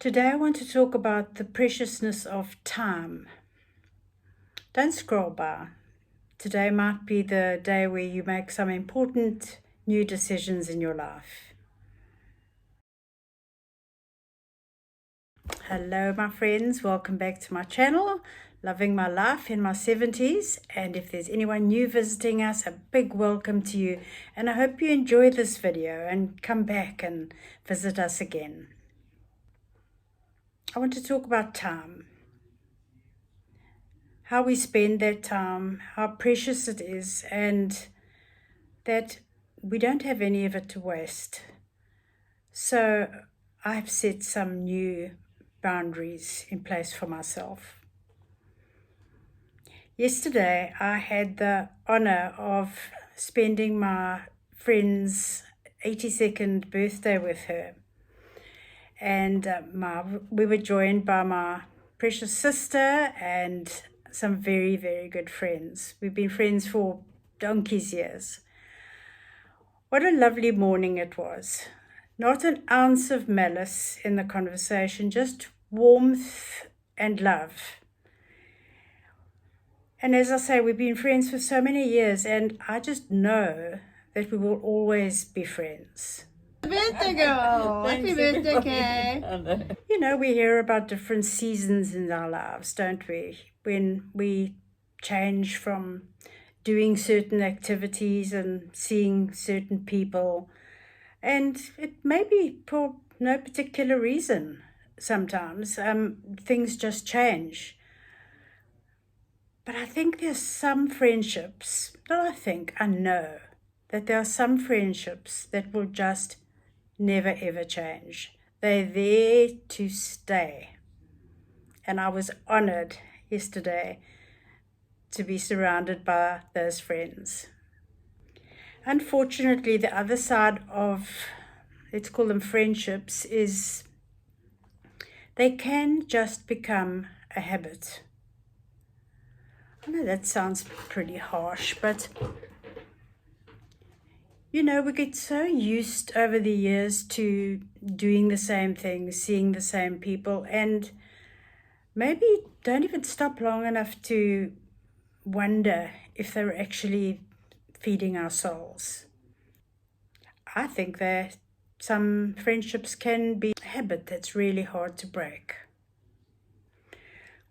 Today I want to talk about the preciousness of time. Don't scroll by. Today might be the day where you make some important new decisions in your life. Hello my friends, welcome back to my channel, Loving My Life in My 70s. And if there's anyone new visiting us, a big welcome to you. And I hope you enjoy this video and come back and visit us again. I want to talk about time. How we spend that time, how precious it is, and that we don't have any of it to waste. So I've set some new boundaries in place for myself. Yesterday I had the honor of spending my friend's 82nd birthday with her, and we were joined by my precious sister and some very, very good friends. We've been friends for donkey's years. What a lovely morning it was. Not an ounce of malice in the conversation, just warmth and love. And as I say, we've been friends for so many years, and I just know that we will always be friends. Birthday girl! Happy birthday, Kay! You know, we hear about different seasons in our lives, don't we? When we change from doing certain activities and seeing certain people. And it may be for no particular reason sometimes. Things just change. But I think there's some friendships, I know that there are some friendships that will just never ever change. They're there to stay. And I was honored yesterday to be surrounded by those friends. Unfortunately, the other side of, let's call them friendships, is they can just become a habit. I know that sounds pretty harsh, but you know, we get so used over the years to doing the same things, seeing the same people, and maybe don't even stop long enough to wonder if they're actually feeding our souls. I think that some friendships can be a habit that's really hard to break.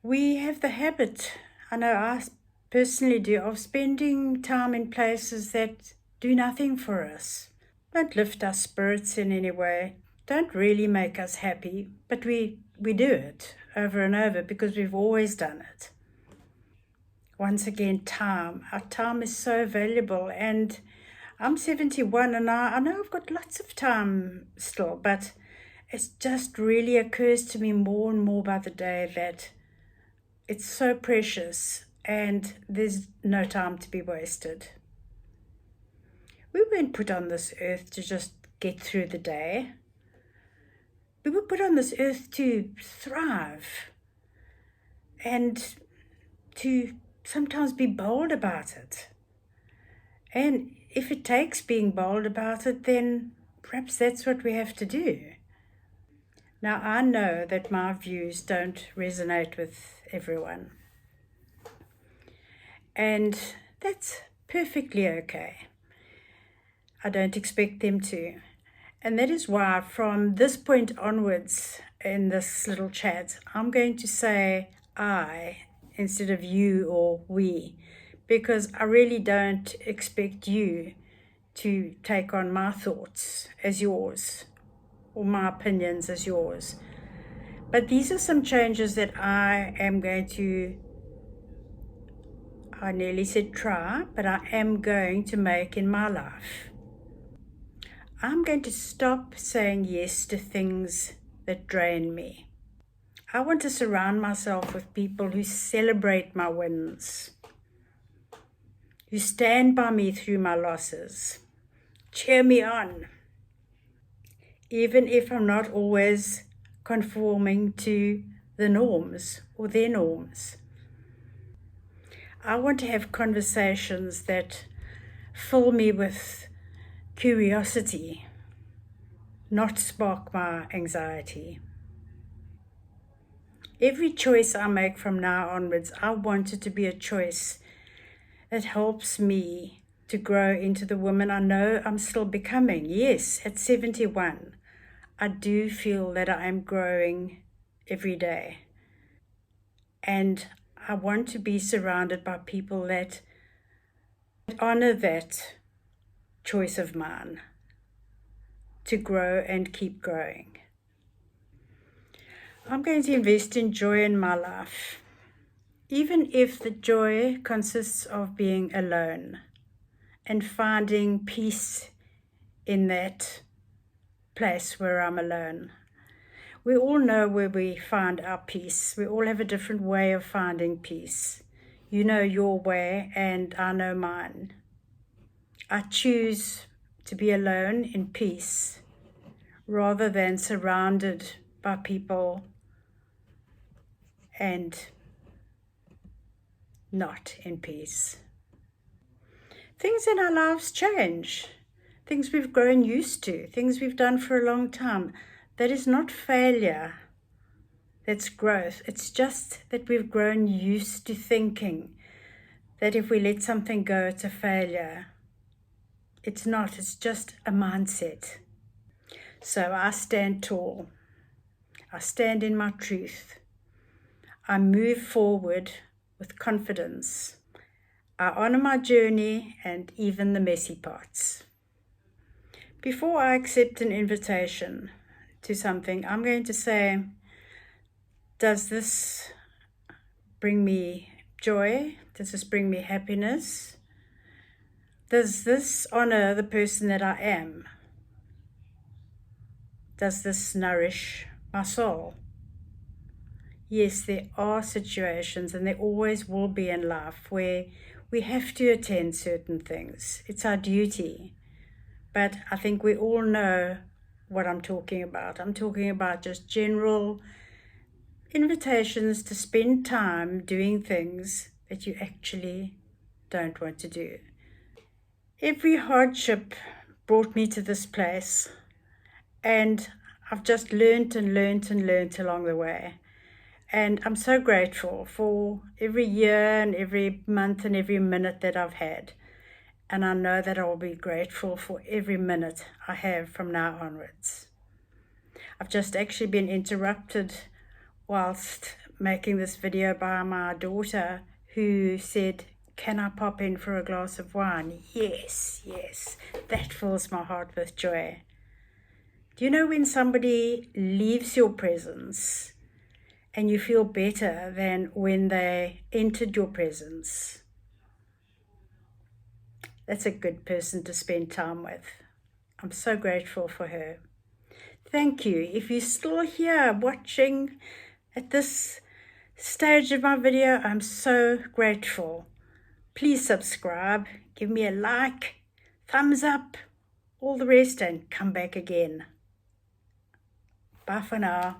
We have the habit, I know I personally do, of spending time in places that do nothing for us, don't lift our spirits in any way, don't really make us happy, but we do it over and over because we've always done it. Once again, time. Our time is so valuable, and I'm 71 and I know I've got lots of time still, but it just really occurs to me more and more by the day that it's so precious and there's no time to be wasted. We weren't put on this earth to just get through the day. We were put on this earth to thrive and to sometimes be bold about it. And if it takes being bold about it, then perhaps that's what we have to do. Now, I know that my views don't resonate with everyone. And that's perfectly okay. I don't expect them to. And that is why from this point onwards in this little chat, I'm going to say I instead of you or we, because I really don't expect you to take on my thoughts as yours or my opinions as yours. But these are some changes that I am going to, I nearly said try, but I am going to make in my life. I'm going to stop saying yes to things that drain me. I want to surround myself with people who celebrate my wins, who stand by me through my losses, cheer me on, even if I'm not always conforming to the norms or their norms. I want to have conversations that fill me with curiosity, not spark my anxiety. Every choice I make from now onwards, I want it to be a choice that helps me to grow into the woman I know I'm still becoming. Yes, at 71, I do feel that I am growing every day. And I want to be surrounded by people that honor that choice of mine to grow and keep growing. I'm going to invest in joy in my life, even if the joy consists of being alone and finding peace in that place where I'm alone. We all know where we find our peace. We all have a different way of finding peace. You know your way and I know mine. I choose to be alone in peace rather than surrounded by people and not in peace. Things in our lives change. Things we've grown used to, things we've done for a long time. That is not failure. That's growth. It's just that we've grown used to thinking that if we let something go, it's a failure. It's not. It's just a mindset. So I stand tall. I stand in my truth. I move forward with confidence. I honor my journey and even the messy parts. Before I accept an invitation to something, I'm going to say, does this bring me joy? Does this bring me happiness? Does this honor the person that I am? Does this nourish my soul? Yes, there are situations, and there always will be in life, where we have to attend certain things. It's our duty. But I think we all know what I'm talking about. I'm talking about just general invitations to spend time doing things that you actually don't want to do. Every hardship brought me to this place, and I've just learnt along the way. And I'm so grateful for every year and every month and every minute that I've had. And I know that I will be grateful for every minute I have from now onwards. I've just actually been interrupted whilst making this video by my daughter, who said, can I pop in for a glass of wine? Yes, that fills my heart with joy. Do you know when somebody leaves your presence and you feel better than when they entered your presence? That's a good person to spend time with. I'm so grateful for her. Thank you. If you're still here watching at this stage of my video, I'm so grateful. Please subscribe, give me a like, thumbs up, all the rest, and come back again. Bye for now.